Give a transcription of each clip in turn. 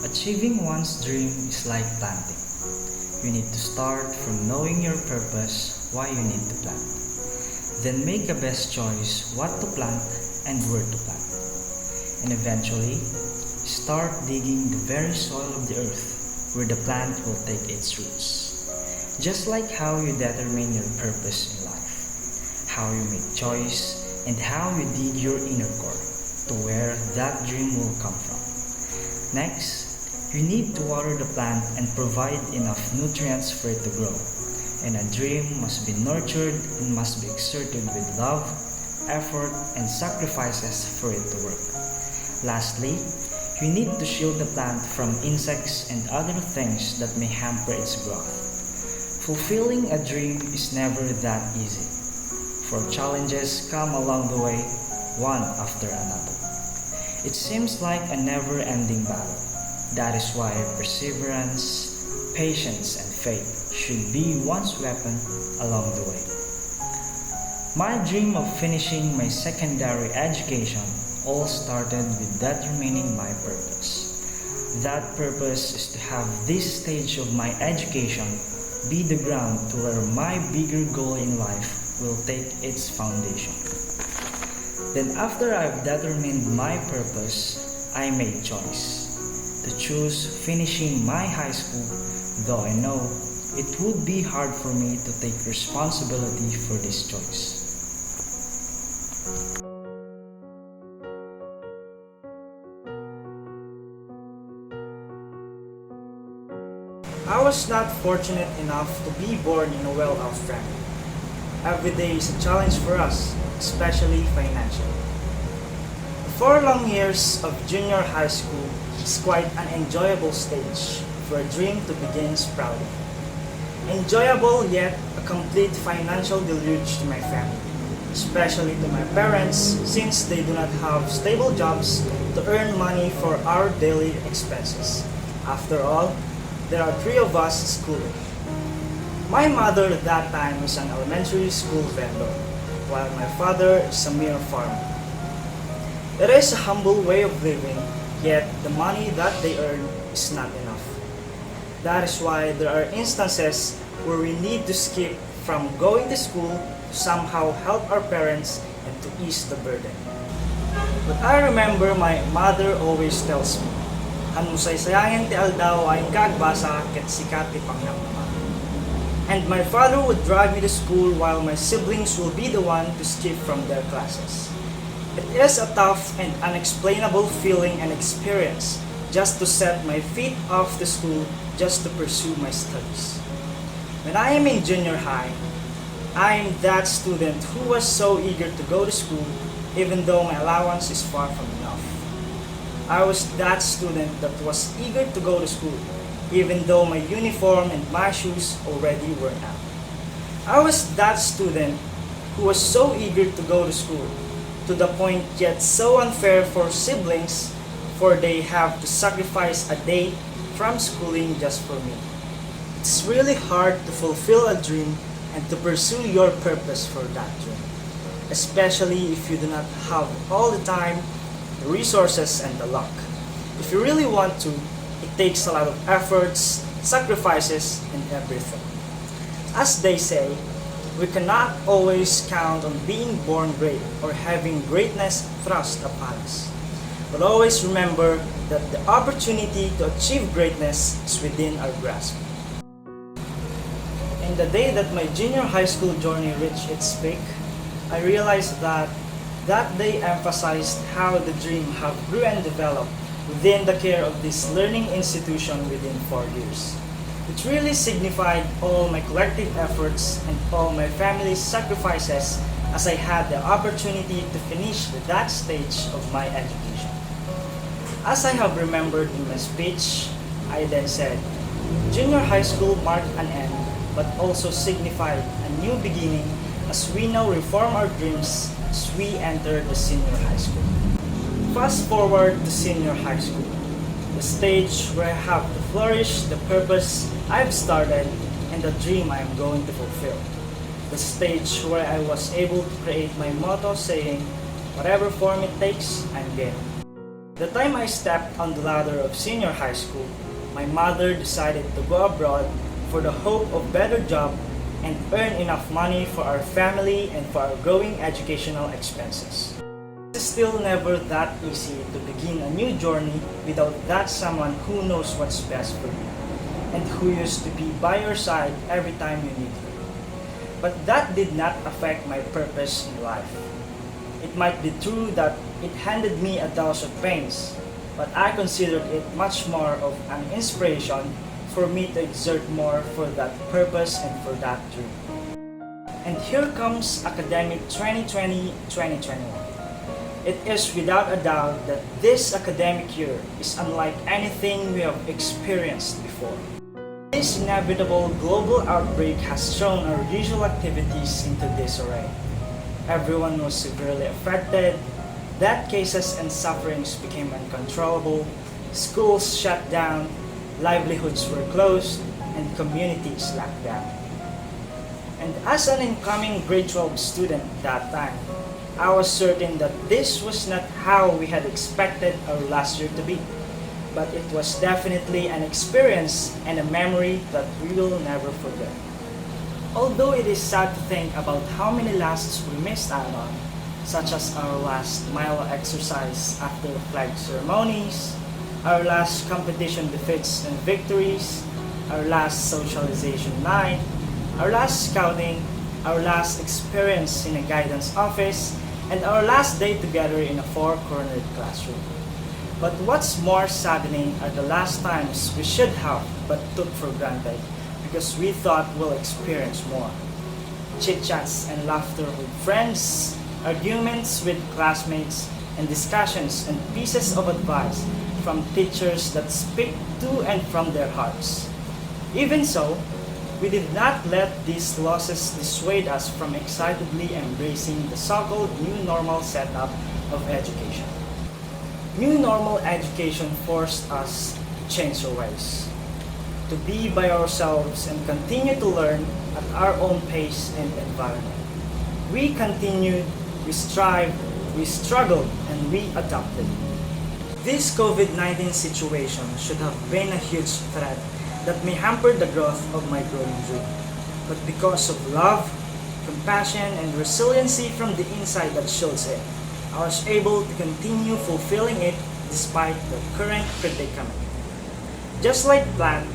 Achieving one's dream is like planting. You need to start from knowing your purpose, why you need to plant. Then make a best choice what to plant and where to plant. And eventually, start digging the very soil of the earth where the plant will take its roots. Just like how you determine your purpose in life, how you make choice, and how you dig your inner core to where that dream will come from. Next, you need to water the plant and provide enough nutrients for it to grow. And a dream must be nurtured and must be exerted with love, effort, and sacrifices for it to work. Lastly, you need to shield the plant from insects and other things that may hamper its growth. Fulfilling a dream is never that easy, for challenges come along the way, one after another. It seems like a never-ending battle. That is why perseverance, patience, and faith should be one's weapon along the way. My dream of finishing my secondary education all started with determining my purpose. That purpose is to have this stage of my education be the ground to where my bigger goal in life will take its foundation. Then after I've determined my purpose, I made choice to choose finishing my high school, though I know it would be hard for me to take responsibility for this choice. I was not fortunate enough to be born in a well-off family. Every day is a challenge for us, especially financially. The 4 long years of junior high school is quite an enjoyable stage for a dream to begin sprouting. Enjoyable yet a complete financial deluge to my family, especially to my parents since they do not have stable jobs to earn money for our daily expenses. After all, there are 3 of us schooling. My mother at that time was an elementary school vendor, while my father is a mere farmer. It is a humble way of living, yet the money that they earn is not enough. That is why there are instances where we need to skip from going to school to somehow help our parents and to ease the burden. But I remember my mother always tells me, "Han musay-sayangin ti aldaw ay kagbasa ket sikat ti pangnamama." And my father would drive me to school while my siblings will be the one to skip from their classes. It is a tough and unexplainable feeling and experience just to set my feet off the school just to pursue my studies. When I am in junior high, I am that student who was so eager to go to school even though my allowance is far from enough. I was that student that was eager to go to school even though my uniform and my shoes already worn out. I was that student who was so eager to go to school to the point yet so unfair for siblings, for they have to sacrifice a day from schooling just for me. It's really hard to fulfill a dream and to pursue your purpose for that dream, especially if you do not have all the time, the resources, and the luck. If you really want to, it takes a lot of efforts, sacrifices, and everything. As they say, we cannot always count on being born great or having greatness thrust upon us. But always remember that the opportunity to achieve greatness is within our grasp. In the day that my junior high school journey reached its peak, I realized that day emphasized how the dream have grew and developed within the care of this learning institution within 4 years. It really signified all my collective efforts and all my family's sacrifices as I had the opportunity to finish that stage of my education. As I have remembered in my speech, I then said, junior high school marked an end but also signified a new beginning as we now reform our dreams as we enter the senior high school. Fast forward to senior high school, the stage where I have to flourish the purpose I've started and the dream I am going to fulfill. The stage where I was able to create my motto saying, whatever form it takes, I'm game. The time I stepped on the ladder of senior high school, my mother decided to go abroad for the hope of better job and earn enough money for our family and for our growing educational expenses. It's still never that easy to begin a new journey without that someone who knows what's best for you and who used to be by your side every time you need her. But that did not affect my purpose in life. It might be true that it handed me a dose of pains, but I considered it much more of an inspiration for me to exert more for that purpose and for that dream. And here comes academic 2020-2021. It is without a doubt that this academic year is unlike anything we have experienced before. This inevitable global outbreak has thrown our usual activities into disarray. Everyone was severely affected, death cases and sufferings became uncontrollable, schools shut down, livelihoods were closed, and communities locked down. And as an incoming grade 12 student at that time, I was certain that this was not how we had expected our last year to be. But it was definitely an experience and a memory that we will never forget. Although it is sad to think about how many lasts we missed out on, such as our last mile exercise after flag ceremonies, our last competition defeats and victories, our last socialization night, our last scouting, our last experience in a guidance office, and our last day together in a four-cornered classroom. But what's more saddening are the last times we should have but took for granted because we thought we'll experience more. Chit-chats and laughter with friends, arguments with classmates, and discussions and pieces of advice from teachers that speak to and from their hearts. Even so, we did not let these losses dissuade us from excitedly embracing the so-called new normal setup of education. New normal education forced us to change our ways, to be by ourselves and continue to learn at our own pace and environment. We continued, we strived, we struggled, and we adapted. This COVID-19 situation should have been a huge threat that may hamper the growth of my growing dream. But because of love, compassion, and resiliency from the inside that shows it, I was able to continue fulfilling it despite the current predicament. Just like plant,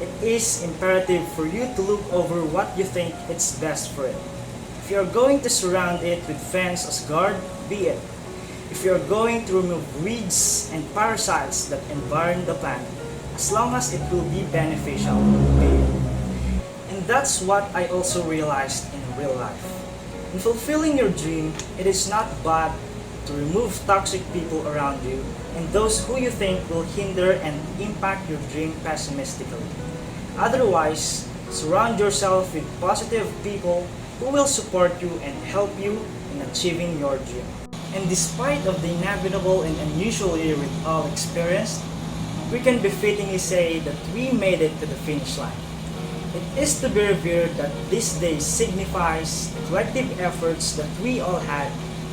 it is imperative for you to look over what you think is best for it. If you are going to surround it with fence as guard, be it. If you are going to remove weeds and parasites that environ the plant, as long as it will be beneficial, be it. And that's what I also realized in real life. In fulfilling your dream, it is not bad to remove toxic people around you and those who you think will hinder and impact your dream pessimistically. Otherwise, surround yourself with positive people who will support you and help you in achieving your dream. And despite of the inevitable and unusual year we've all experienced, we can befittingly say that we made it to the finish line. It is to be revered that this day signifies the collective efforts that we all had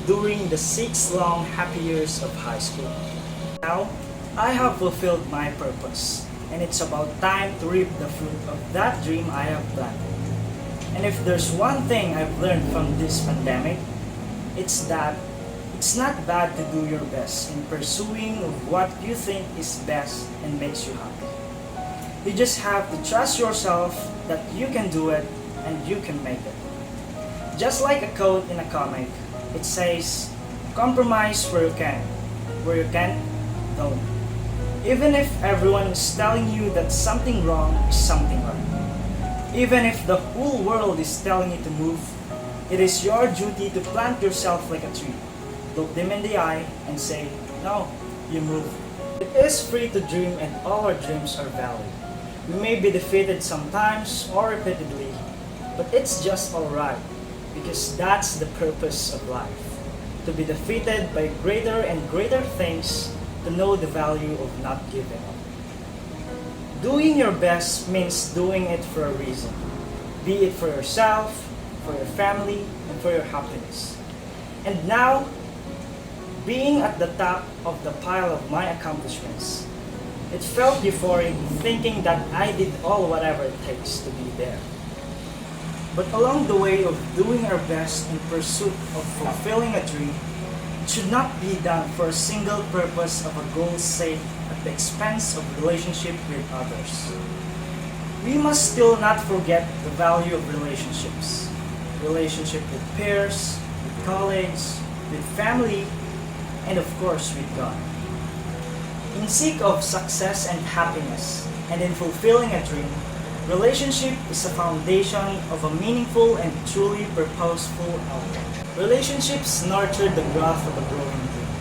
during the 6 long happy years of high school. Now, I have fulfilled my purpose, and it's about time to reap the fruit of that dream I have planted. And if there's one thing I've learned from this pandemic, it's that it's not bad to do your best in pursuing of what you think is best and makes you happy. You just have to trust yourself that you can do it and you can make it. Just like a quote in a comic, it says, compromise where you can. Where you can't, don't. Even if everyone is telling you that something wrong is something right. Even if the whole world is telling you to move, it is your duty to plant yourself like a tree. Look them in the eye and say, no, you move. It is free to dream and all our dreams are valid. We may be defeated sometimes or repeatedly, but it's just alright because that's the purpose of life. To be defeated by greater and greater things, to know the value of not giving up. Doing your best means doing it for a reason, be it for yourself, for your family, and for your happiness. And now, being at the top of the pile of my accomplishments. It felt euphoric thinking that I did all whatever it takes to be there. But along the way of doing our best in pursuit of fulfilling a dream, it should not be done for a single purpose of a goal's sake at the expense of relationship with others. We must still not forget the value of relationships. Relationship with peers, with colleagues, with family, and of course with God. In seek of success and happiness, and in fulfilling a dream, relationship is a foundation of a meaningful and truly purposeful outcome. Relationships nurture the growth of a growing dream.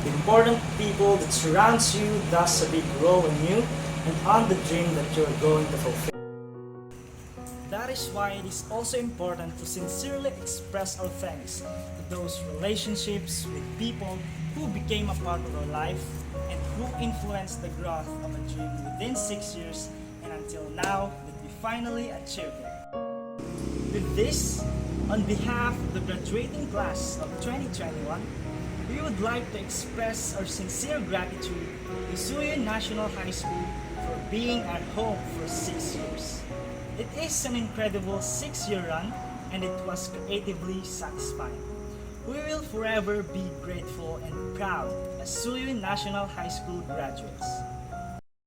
The important people that surrounds you does a big role in you and on the dream that you're going to fulfill. That is why it is also important to sincerely express our thanks to those relationships with people who became a part of our life and who influenced the growth of a dream within 6 years and until now that we finally achieved it. With this, on behalf of the graduating class of 2021, we would like to express our sincere gratitude to Suyo National High School for being our home for 6 years. It is an incredible 6-year run and it was creatively satisfying. We will forever be grateful and proud as Suyo National High School graduates.